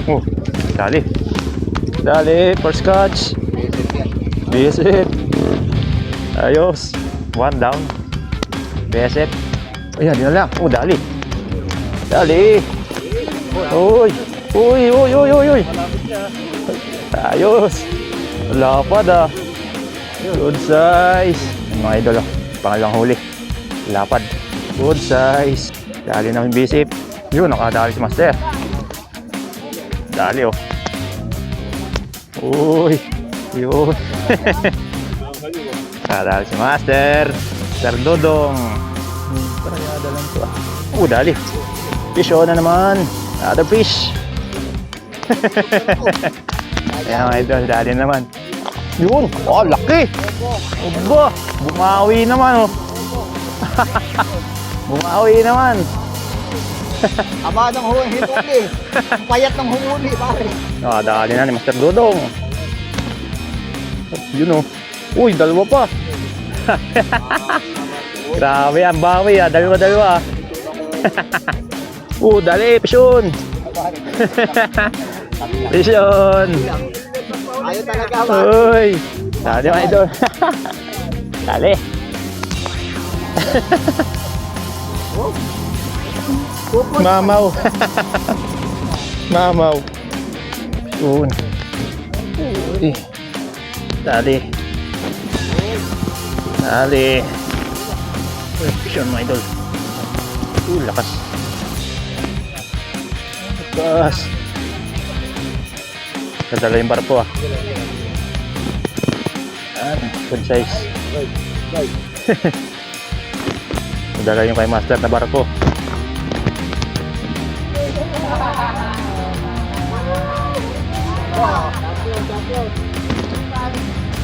Oh, dali. Dali, first catch. BSF. Ayos. One down. BSF. Ayan, yun na lang. Oh, dali. Dali. Uy. Uy, uy, uy, uy, uy. Ayos. Lapad ah. Good size. Mga idol oh. Pangalang huli. Lapad. Good size. Dali na yung BSF. Yun, nakadali si Master. Dali oh. Uy. Yun. Nakadali si Master. Sir Dodong. Parang yadalan ko ah. Dali. Fish on na naman. Another fish. Ayan mga idol, dali naman. Yun. Oh, laki. Oba. Bumawi naman oh. Bumawi naman. Aba ng huli. Ang payat ng humuli, pare. Dali na ni Master Dodong. Yun oh. Uy, dalawa pa. Grabe, ang bawi ah. Dalawa. Dali, pisyon. Pisyon. Ayaw talaga ba? Uy. Dali mga idol. Dali. Mamaw. Mamaw. Yun. Uy. Dali. Dali. Pisyon mga idol. Lakas. Lakas. Nadala yung barko ah. Good size. Nadala yung kay Master na barko.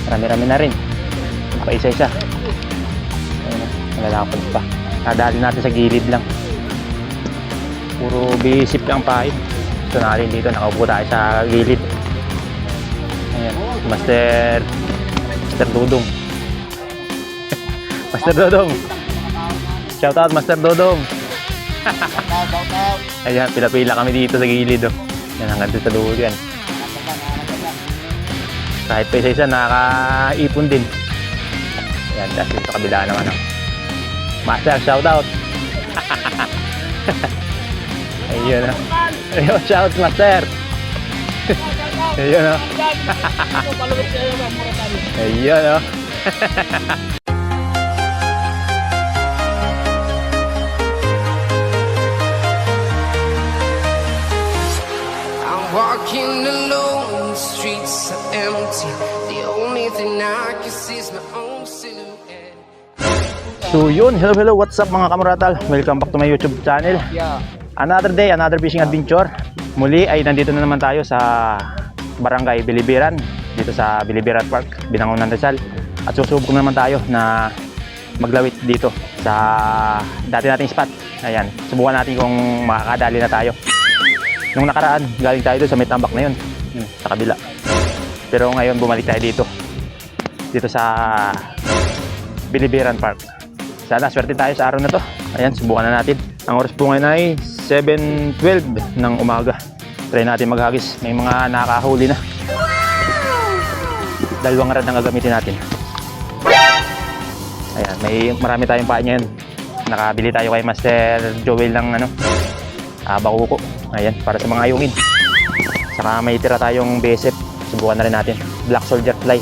Marami-rami na rin. Pa isa-isa. Nalalapad pa. Nadali natin sa gilid lang. Puro bisip lang pahit. Gusto natin dito. Nakaupo tayo sa gilid. Ayan. Master Dodong. Master Dodong. Shout out Master Dodong. Ayan. Pila-pila kami dito sa gilid. Oh. Yan. Hanggang dito sa dulo yan. Kahit pa isa-isa nakaka-ipon din. Ayan. Tapos dito sa kabila naman. Oh. Master, shout out. Ayun o. Ayun, shout Master. Ayun o. Ayun o. I'm walking alone, the streets are empty. The only thing I can see is my own silhouette. So yun, hello, what's up mga kamuratal? Welcome back to my YouTube channel. Another day, another fishing adventure. Muli ay nandito na naman tayo sa Barangay Bilibiran, dito sa Bilibiran Park, Binangonan, Rizal. At susubok naman tayo na maglawit dito sa dati nating spot. Ayan, subukan natin kung makakadali na tayo. Nung nakaraan, galing tayo doon sa may tambak na yun, sa kabila. Pero ngayon bumalik tayo dito sa Bilibiran Park. Sana swerte tayo sa araw na to. Ayan, subukan na natin. Ang oras po ngayon ay 7:12 ng umaga. Try natin maghagis. May mga nakahuli na. Dalawang rad ang gagamitin natin. Ayan, marami tayong paa ngayon. Nakabili tayo kay Master Joel ng bakuko. Ayan, para sa mga ayungin. Saka may tira tayong BSF. Subukan na rin natin. Black Soldier Fly.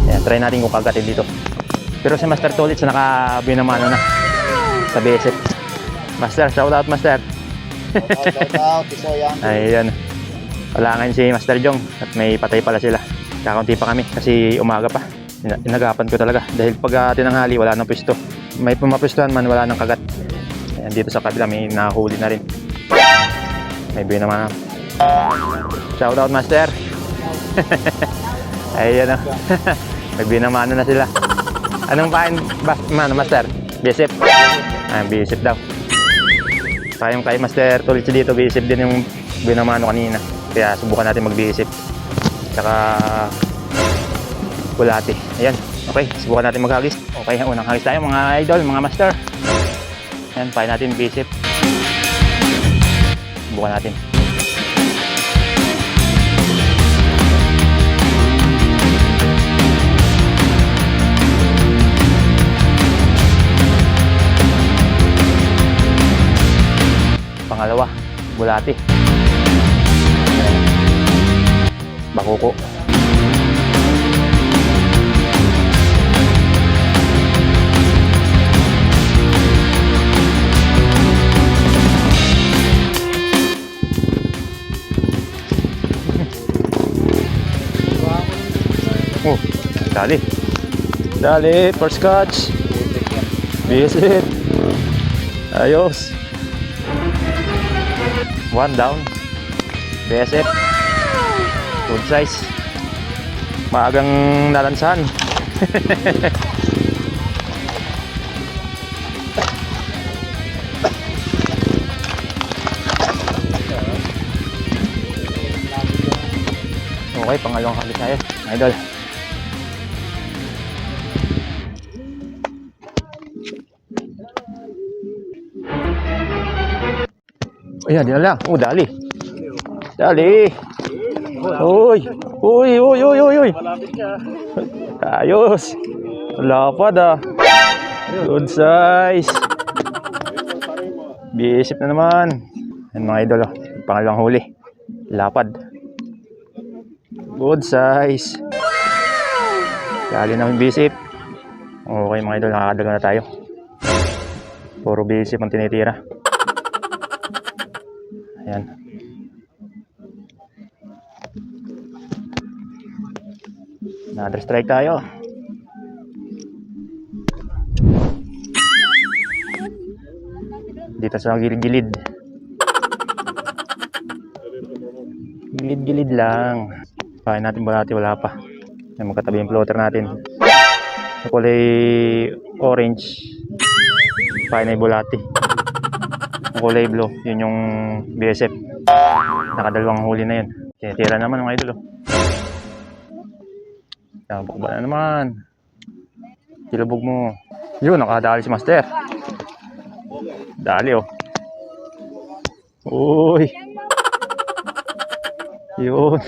Ayan, try natin kung kagatin dito. Pero si Master Tolits nakabinamano na sa BSF. Master, shout out Master. Shout out, isa yan. Ayun. Wala ngayon si Master Jong at may patay pala sila. Kakaunti pa kami kasi umaga pa. Inagapan ko talaga dahil pag tinanghali wala nang pwesto. May pumapwestuhan man, wala nang kagat. Ayan, dito sa kabila may nahuli na rin. May binamano. Shout out Master. Ayun o. Nagbinamano na sila. Anong pain Master? BSF? BSF daw. Tayong kay Master Tolits dito, BSF din yung binamano kanina. Kaya subukan natin mag-BSF. Tsaka bulati. Ayan. Okay, subukan natin maghagis. Okay, unang hagis tayo mga idol, mga master. Ayan, pain natin BSF. Subukan natin. Pangalawa, bulati. Bakuko. Oh, dali. Dali, first catch. Visit. Ayos. One down. BSF. Good size. Maagang nalansan. Okay, pangalawang kali tayo, idol. Ayan, dinala. Oh, dali. Dali. Uy. Uy, uy, uy, uy, uy. Ayos. Lapad ah. Good size. Biisip na naman. Yan mga idol, oh. Pangalawang huli. Lapad. Good size. Dali namin bisip. Okay mga idol, nakakadaga na tayo. Puro bisip ang tinitira. Ayan. Another strike tayo. Dito sa gilid-gilid. Gilid-gilid lang. Pahin natin bulati, wala pa. May magkatabi yung floater natin. Sa kulay orange, pahin ay bulati. Ang kulay blue, yun yung BSF. Nakadalawang huli na yun. Tinitira naman mga idol. Tambok ba na naman? Kilabog mo. Yun, nakadali si Master. Dali oh. Uy. Yun.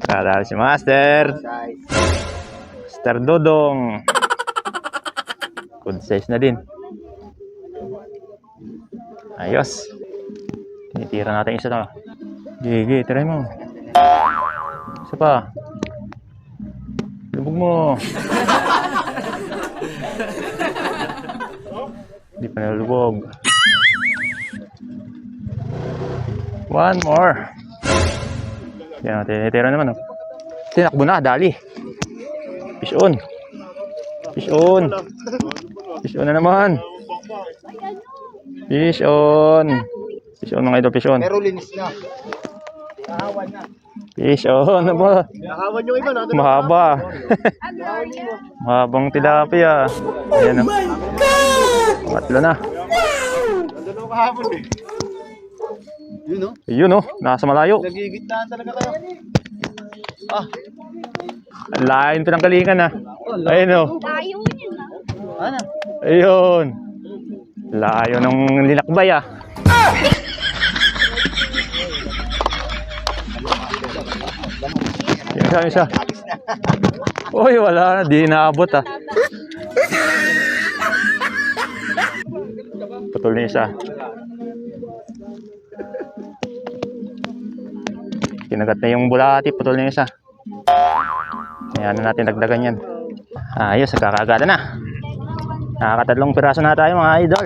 Nakadali si Master. Master Dodong. Good size na din. Ayos. Tinitira natin isa na. Gigi, try mo. Isa pa. Lubog mo. Hindi pa nalubog. One more. Yan, tinitira naman. Oh. Tinakbo na, dali. Fish on. Fish on. Fish on na naman. Fish on. Fish on mga idol, fish on. Pero linis na. Nahawan na. Fish on na ba? Nahawan yung iba. Mahaba. Mahabang tilapia. Ayan oh. Patlo na. Nandun ako kahapon eh. Yun o. Yun oh, nasa malayo. Nagigitnaan talaga kayo. Ah. Ang lain pinanggalingan ah. Ayun oh. Layo niya na. Ano? Ayun. Layo ng linakbay ah. Yung isa. Uy, wala na. Di naabot ah. Putol na isa. Kinagat na yung bulati. Putol na isa. Ayan na natin dagdagan yan. Ayos, nagkakagada na. Nakakatatlong piraso na tayo mga idol.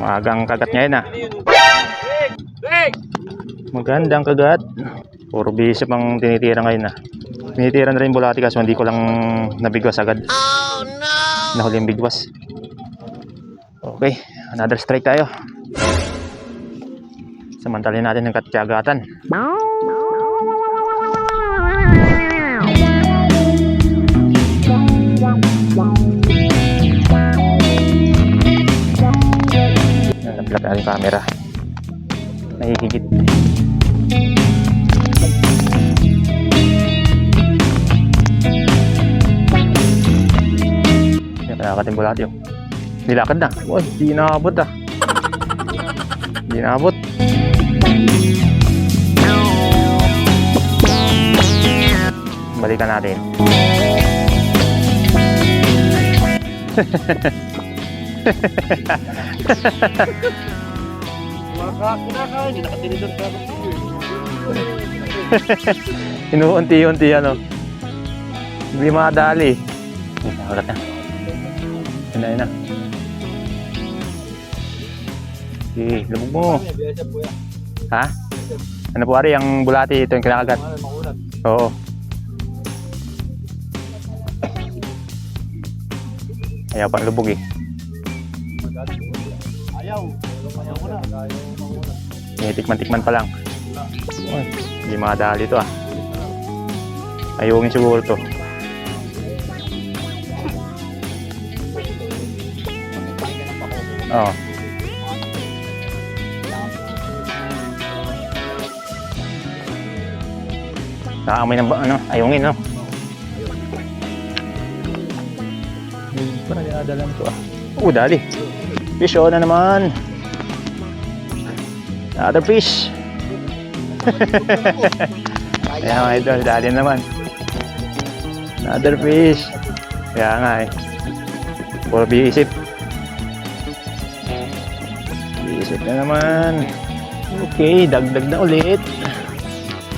Magang kagat ngayon ah. Magandang kagat. Puro bisip ang tinitira ngayon ah. Tinitira na rin bulati kaso hindi ko lang nabigwas agad. Oh no! Nahuli yung bigwas. Okay, another strike tayo. Samantalin natin ng katyagatan. Nalaplat na yung camera. Nahihigit. Yan, nakakating bulati yun. Nilakad na. Uy, di naabot ah. Di naabot. Balikan natin. Inuunti-unti ano. Hindi makadali. Ulat na. Yun na. Okay, labog mo. Ha? Ano po ari, ang bulati ito yung kinakagat. Oo. Ayaw pa lubog eh. Tikman-tikman pa lang. Uy, hindi makadali ito ah. Ayungin siguro to. Oo. Nakaamoy ng ano, ayungin no. Hindi pa nagdadalan to ah. Dali. Fish on na naman. Another fish. Ayan mga idol, dali naman. Another fish. Kaya nga eh. Puro biisip. Biisip na naman. Okay, dagdag na ulit.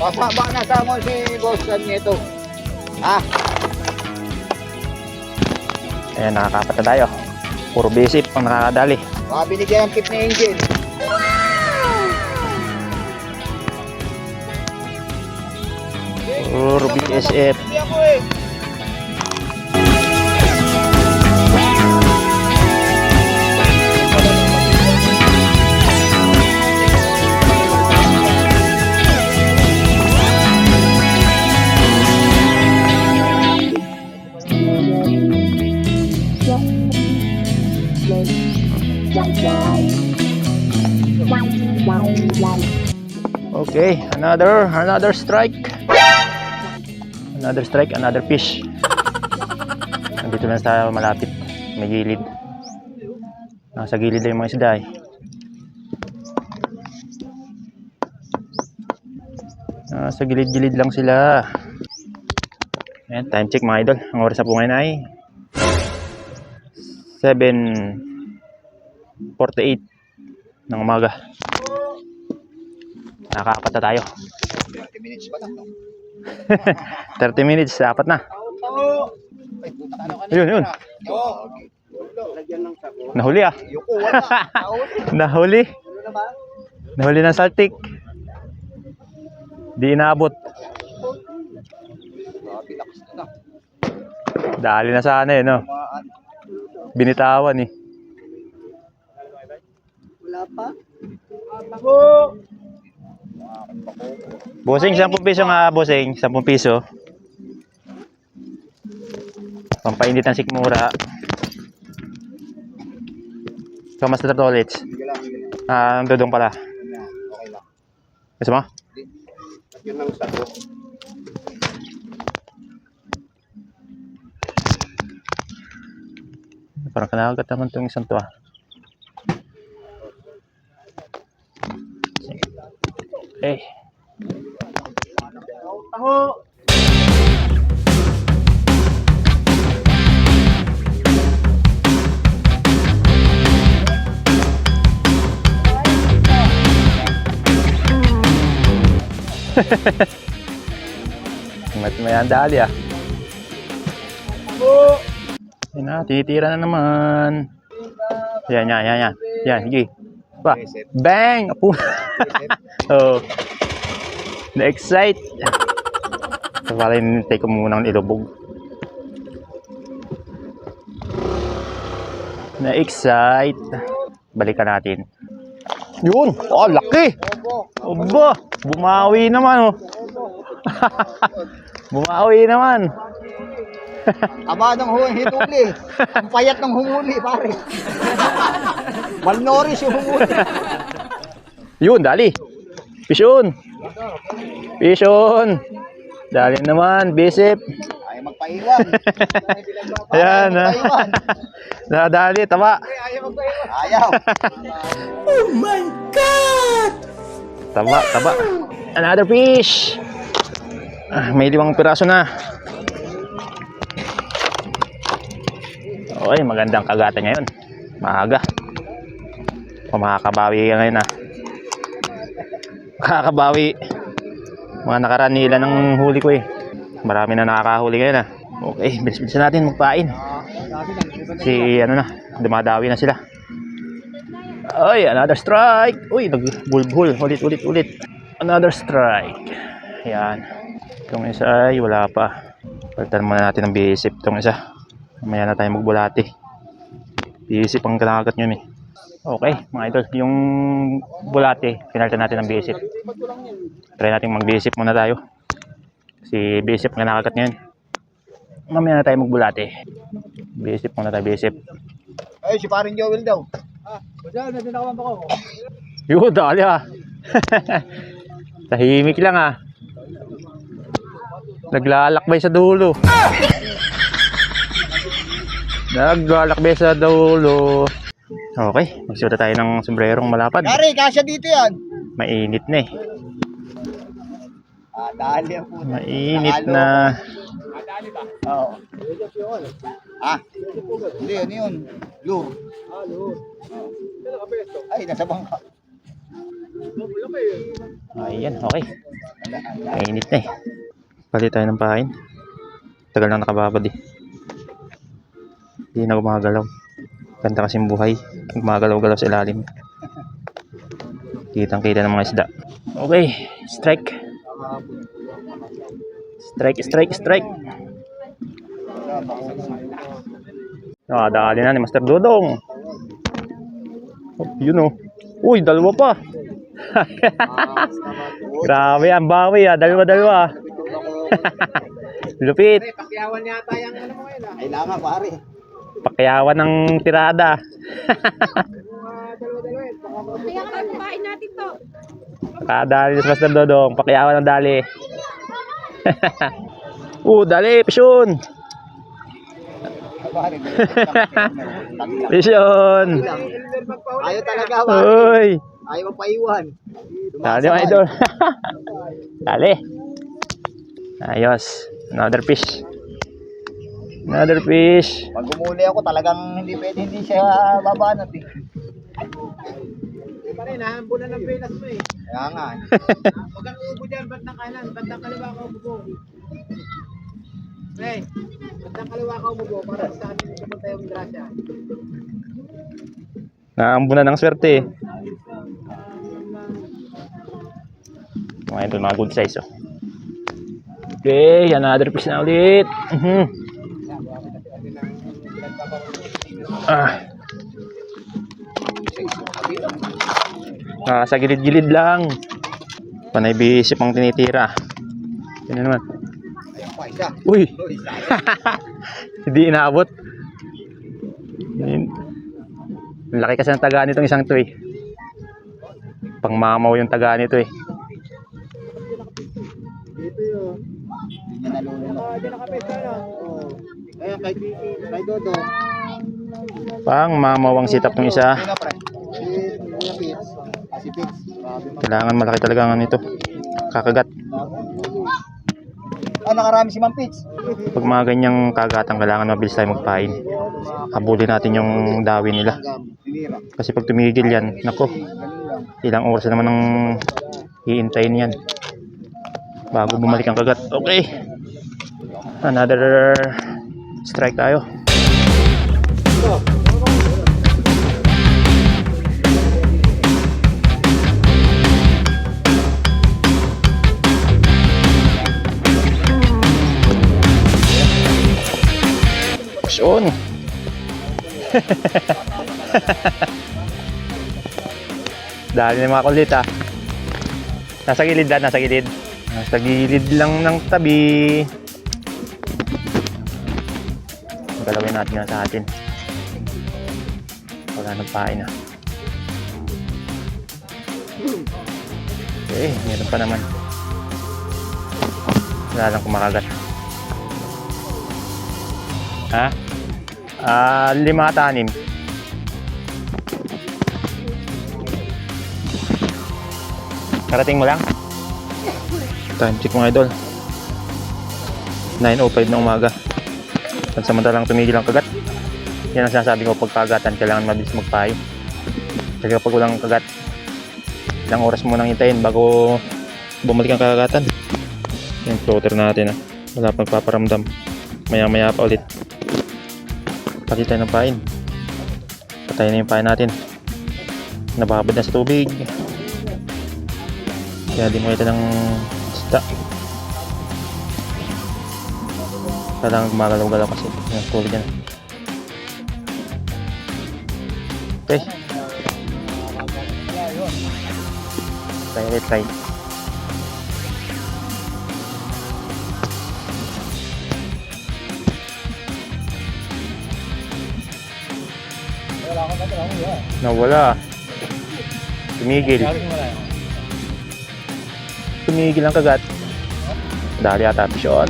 Baka nasama si boss nito. Ha? Ayan, nakakapat na tayo. Puro bisip ang nakakadali. Baka binigyan ng tip ni Angel. Puro BSF. Hindi ako eh. Okay, another strike. Another strike, another fish. Nandito lang sa malapit, may gilid. Nasa gilid lang yung mga isda eh. Nasa gilid-gilid lang sila. Ayan, time check mga idol. Ang oras na po ngayon ay 7:48 ng umaga. Nakakapat na tayo. 30 minutes pa lang. 30 minutes, dapat na. Yun. Nahuli ah. Nahuli. Nahuli ng saltik. Di inaabot. Dali na sana eh, no? Binitawan eh. Wala pa? Bossing, 10 piso nga, bossing. 10 piso. Pampainit ng sikmura. Kamas na tolits. Ah, ang dudong pala. Okay lang. Gusto mo? Yun ang sago. Parang kanakagat naman itong isang to ah. Okay. Taho! May andali ah. Yan na, tinitira na naman. Yan. Yan, sige. Pa. Bang! Apo. Oh. Na-excite. So, para hinintay ko muna ng ilubog. Na-excite. Balikan natin. Yun! Oh, laki! Aba! Bumawi naman oh. Bumawi naman. Aba ng hituli. Ang payat ng humuli, pare. Malnourished yung humuli. Yun, dali. Fish on. Fish on. Dali naman, bisip. Ayaw magpaiwan. Ayan ha. Nadali, taba. Ayaw magpaiwan. Ayaw. Oh my God! Taba. Another fish. Ah, may 5 piraso na. Okay, magandang kagatan ngayon. Maaga. Makakabawi ka ngayon ah. Makakabawi. Mga nakaraan nila ng huli ko eh. Marami na nakakahuli ngayon ah. Okay, bilis-bilisan natin magpain. Si ano na, dumadawi na sila. Ay, another strike. Uy, nagbulbul. Ulit. Another strike. Ayan. Itong isa ay wala pa. Palitan muna natin ng bisip itong isa. Mamaya na tayo magbulati. Bisip ang kanagat nyo eh. Okay, mga idol. Yung bulati, pinalitan natin ng bisip. Try natin mag-bisip muna tayo. Si bisip ang kanagat nyo yun. Mamaya na tayo magbulati. Bisip muna tayo, bisip. Ay, si paring Joel daw. Yun, dali ah. Tahimik lang ah. Naglalakbay sa dulo. Naglalakbay sa dulo. Okay, magsuot tayo ng sombrerong malapad. Yari, kasya dito yan. Mainit na eh. Dali ang puto. Mainit na. Oo. Hindi, ano yun? Lure. Ay, nasa bangka. Ayan, okay. Mainit na eh. Palit tayo ng pain. Tagal lang nakababad eh. Hindi na gumagalaw. Ganda kasing buhay. Gumagalaw-galaw sa ilalim. Kitang-kita ng mga isda. Okay, strike. Strike. Dali na ni Master Dodong. Oh, yun oh. Uy, dalawa pa. Grabe, ang bawi ah. Dalawa. Lupit. Pakyawan yata yung ano mo yun. Kailangan pare. Pakyawan ng tirada. Kaya kumain natin to. Dali ni Master Dodong. Pakyawan ng dali. Dali, pisyon. Pisyon. Ayaw talaga. Uy. Ayaw magpaiwan. Dali mga idol. Dali. Ayos. Another fish. Pag umuli ako talagang hindi pwede hindi siya babanat eh. Pa rin, nahambunan ng pelas mo eh. Kaya nga. Huwag kang ubo dyan, ba't ng kanan? Ba't ng kaliwa ka umubo? Hey, ba't ng kaliwa ka umubo? Para sa atin pumunta yung grasya. Naambunan ng swerte eh. Mga idol, mga good size oh. Okay, another fish na ulit. Sa gilid-gilid lang. Panay bisip ang tinitira. Yan naman. Ayun pa, isa. Uy! Hindi inaabot. Ang laki kasi ng taga nitong isang to eh. Pangmamaw yung taga nito eh. Dito yun. Hindi niya nalulunod. Diyan nakapesa na. Kaya kay Dodo. Pangmamaw ang sitap ng isa. Sino pre? Si Pix. Kailangan malaki talaga ang nito. Kakagat. Nakarami si Ma'am Pix. Pag mga ganyang kagatan, kailangan mabilis tayo magpain. Habulin natin yung dawi nila. Kasi pag tumigil yan, nako, ilang oras na naman ang hiintayin yan bago bumalik ang kagat. Okay, another strike tayo. Pasyon. Dahil ng mga kulit ah. Nasa gilid ah, nasa gilid. Nasa gilid lang ng tabi. Galawin natin nga sa atin. Wala nang pain ah. Okay, meron pa naman. Wala lang kumakagat. Ha? 5 at 6. Karating mo lang? Time check mga idol. 9:05 na umaga. Pansamantalang tumigil ang kagat. Yan ang sinasabi ko, pag kagatan, kailangan mabilis magpayo. Kasi kapag walang kagat, ilang oras mo nang hintayin bago bumalik ang kagatan. Yung floater natin, wala pang paparamdam. Maya maya pa ulit. Pati tayo ng pain. Patayin na yung pain natin. Nababad na sa tubig. Kaya di mo ito ng isda. Kailangan gumagalaw-galaw kasi yung tubig yan. Okay. Try. Nawala. Tumigil ang kagat. Dali ata pisyon.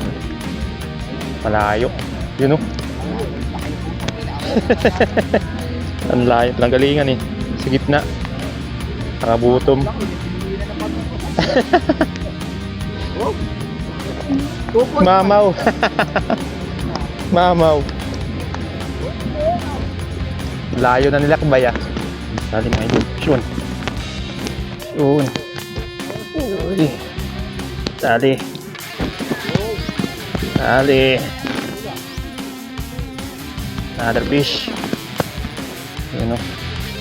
Malayo. Yun o. Ang layo. Ang galingan eh. Sa gitna. Nakabutom. Mamaw. Mamaw. Layo na nila kabaya. Dali mga idol. Yun. Yun. Uy. Dali. Dali. Another fish. Yun o.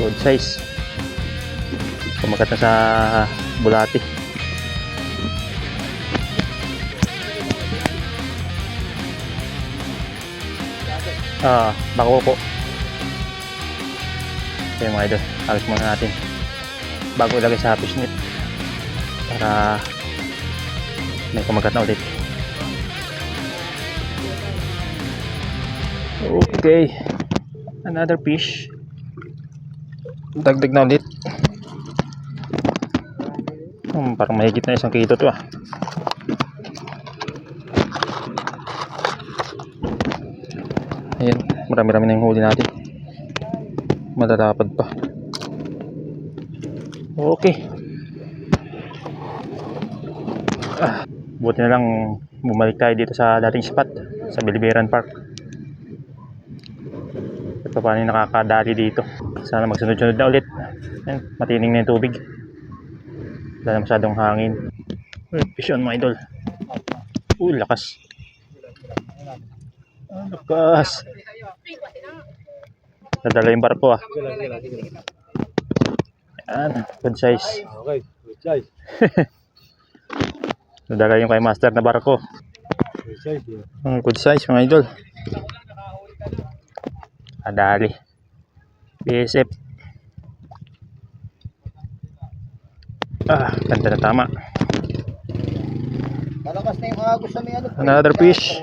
Good size. Kumagat na sa bulati. Bako po. Okay mga idol, alis muna natin bago ilagay sa fish net para may kumagat na ulit. Okay, another fish. Dagdag na ulit. Parang mahigit na 1 kilo to ah. Ayan, marami-rami na yung huli natin. Malalapad pa. Okay. Buti na lang bumalik tayo dito sa dating spot sa Bilibiran Park. At paano yung nakakadali dito. Sana magsunod-sunod na ulit. Ayan, matining na yung tubig. Wala na masyadong hangin. Fish on mga idol. Lakas. Lakas. Nadala yung barko ah. Ayan, good size. Okay, good size. Nadala yung kay master na barko. Good size. Good size mga idol. Adali. BSF. Ganda na tama. Malakas na yung agos sa may ano. Another fish.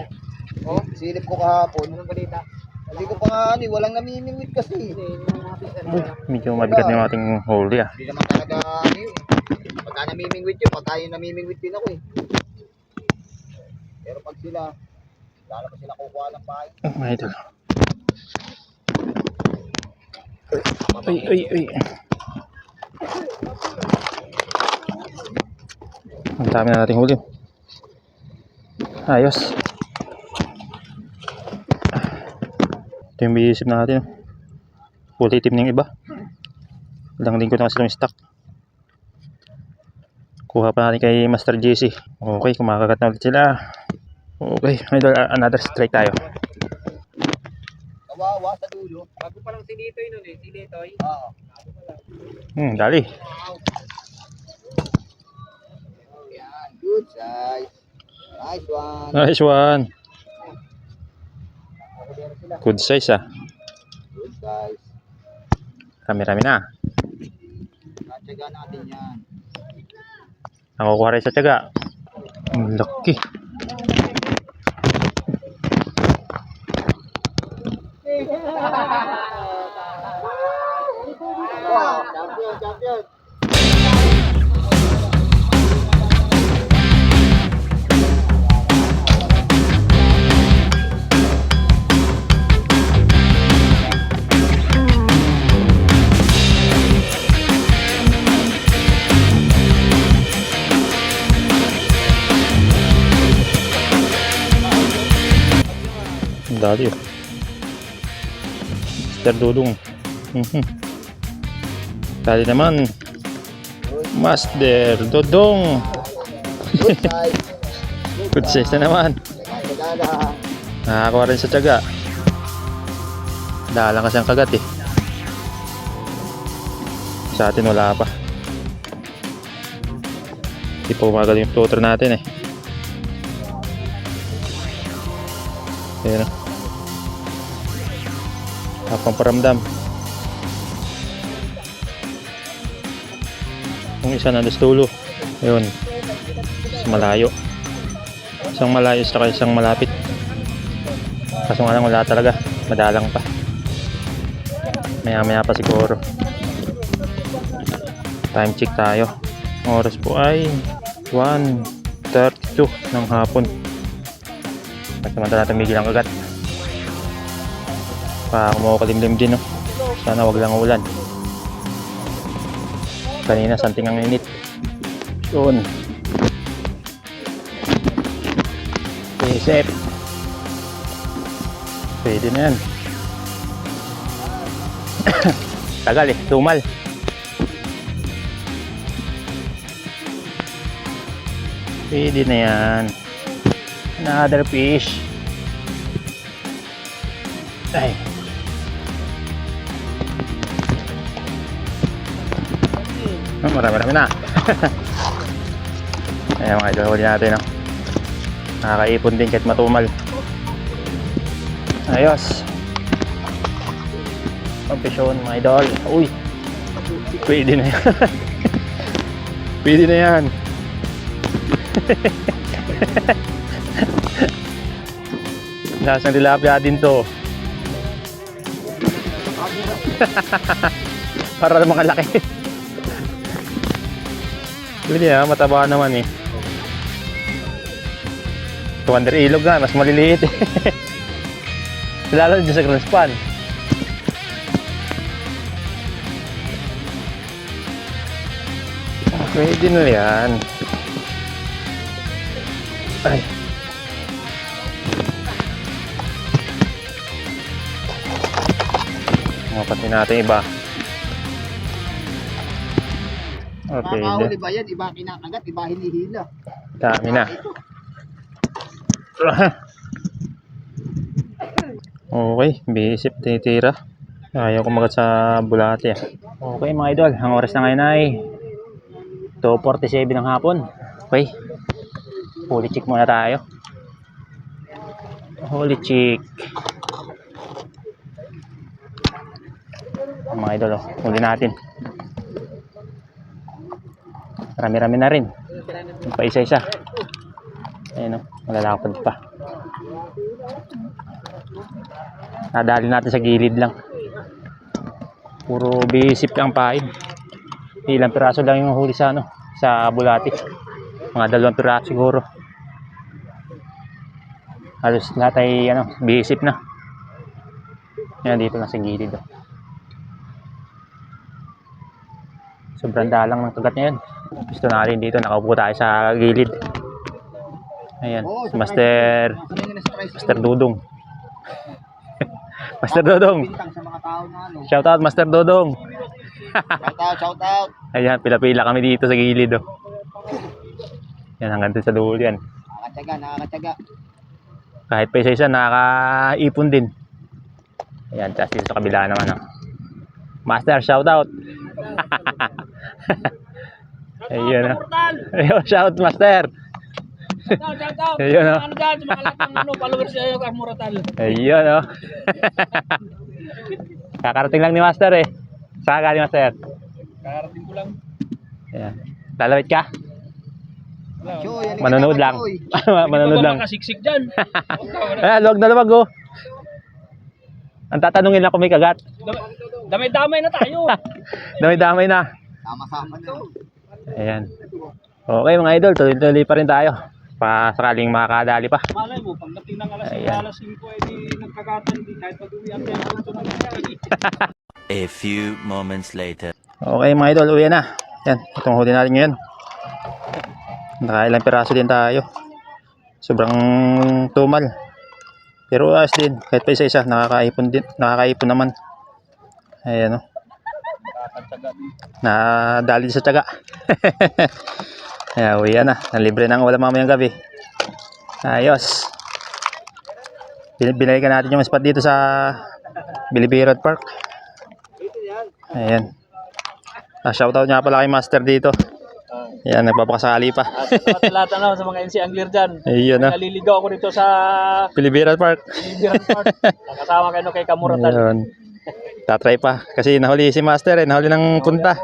Oh, silip ko kahapon. Anong balita? Hindi ko pa nga walang namimingwit kasi. Medyo mabigat na yung ating huli ah. Hindi naman talaga yun. Pagka namimingwit yun, pagka yung namimingwit din ako eh. Pero pag sila, lalo pa sila kukuha ng bahay. Mga idol. Ay. Ang dami na nating huli. Ayos. Ito yung biisip natin. Kulay itim ng iba. Ilang linggo na kasi itong stock. Kuha pa natin kay Master JC. Okay, kumakagat na ulit sila. Okay, another strike tayo. Kawawa sa dulo. Bago pa lang si Litoy nun eh, si Litoy. Oo. Dali. Yan, good size. Nice one. Nice one. Good size ah. Good size. Rami-rami na. Natsaga natin yan. Nakukuha rin sa tiyaga. Ang laki. Wow, champion. Ang dali oh. Master Dudong. Tali naman. Master Dudong. Good size. Good size na naman. Maganda. Nakakuha rin sa tiyaga. Dalang kasi ang kagat eh. Sa atin wala pa. Hindi pa umagal yung floater natin eh. Ayan o. Kapang paramdam. Yung isa na dustulo. Ayun. Isang malayo. Isang malayo saka isang malapit. Kaso nga lang wala talaga. Madalang pa. Maya maya pa siguro. Time check tayo. Ang oras po ay 1:32 ng hapon. Samantala tumigil ang kagat. Kumukulimlim din, no? Sana wag lang ulan. Kanina santing ang init. Yun. Isip. Pwede na yan. Tagal eh, tumal. Pwede na yan. Another fish. Ay. Marami-rami na. Ayan mga idol, huli natin, no? Nakakaipon din kahit matumal. Ayos. Pampisyon mga idol. Uy. Pwede na yan. Pwede na yan. Lasang tilapia din to. Para naman kalaki. Pwede ha, mataba naman eh. Wonder ilog nga, mas maliliit eh. Lalo dyan sa grand span. Pwede na yan. Ay. Mapatin natin iba. Okay. Nakakahuli ba yan? Iba kinakagat, iba hinihila. Dami na. Okay, bisip titira. Ayaw kumagat sa bulate ah. Okay mga idol, ang oras na ngayon ay 2:47 ng hapon. Okay. Holy chick muna tayo. Holy chick. Mga idol, oh, huli natin. Marami-rami na rin. Pa isa-isa. Ayun, oh, malalakad pa. Nadali natin sa gilid lang. Puro bisip ang pain. Ilang piraso lang yung huli sa ano, sa bulati. Mga 2 piraso siguro. Halos lahat ay ano, bisip na. Yan dito lang sa gilid. Oh. Sobrang dalang ng kagat niya yun. Gusto na rin dito, nakaupo tayo sa gilid. Ayan, si Master Dudong. Master Dudong. Bintang sa mga tao na ano. Shout out Master Dudong. Shout out. Ayan, pila-pila kami dito sa gilid. Oh. Yan, hanggang dun sa dulo yan. Nakakatyaga. Kahit pa isa-isa, nakakaipon din. Ayan, tapos dito sa kabila naman. Oh. Master, shout out. Ayun, oh. Ayun, shout Master. Ayun, oh. Ayun, oh. Kakarating lang ni Master eh. Saan ka ni Master? Kakarating ko lang. Ayan. Lalawit ka? Choy, Manonood lang. Manonood lang. Makasiksik dyan. Ayan, luwag na luwag oh. Ang tatanungin lang kung may kagat. Damay-damay na tayo. Damay-damay na. Sama-sama na. Ayan. Okay mga idol, tuloy-tuloy pa rin tayo. Sakaling makakadali pa. Malay mo, pagdating ng alas 5, di nagkagatan, di kahit pag-uwi ang ito na nangyari. A few moments later. Okay mga idol, uwi na. Yan, itong huli natin ngayon. Nakailang piraso din tayo. Sobrang tumal. Pero ayos din, kahit pa isa-isa, nakakaipon naman. Ayan, oh. Nadali sa tiyaga. Ayan, uwi na. Nalibre ng ulam mamayang gabi. Ayos. Binalikan natin yung spot dito sa Bilibiran Park. Ayan. Shoutout nga pala kay Master dito. Ayan, nagpapakasakali pa. At lahat sa mga NC Angler dyan. Ayun, oh. Naliligaw ako dito sa Bilibiran Park. Bilibiran Park. Nakasama kayo kay Kamuratan. Ayun. Tatry pa. Kasi nahuli si Master eh. Nahuli ng punta.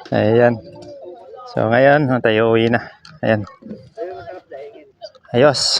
Ayan. So ngayon, tayo uwi na. Ayan. Ayos.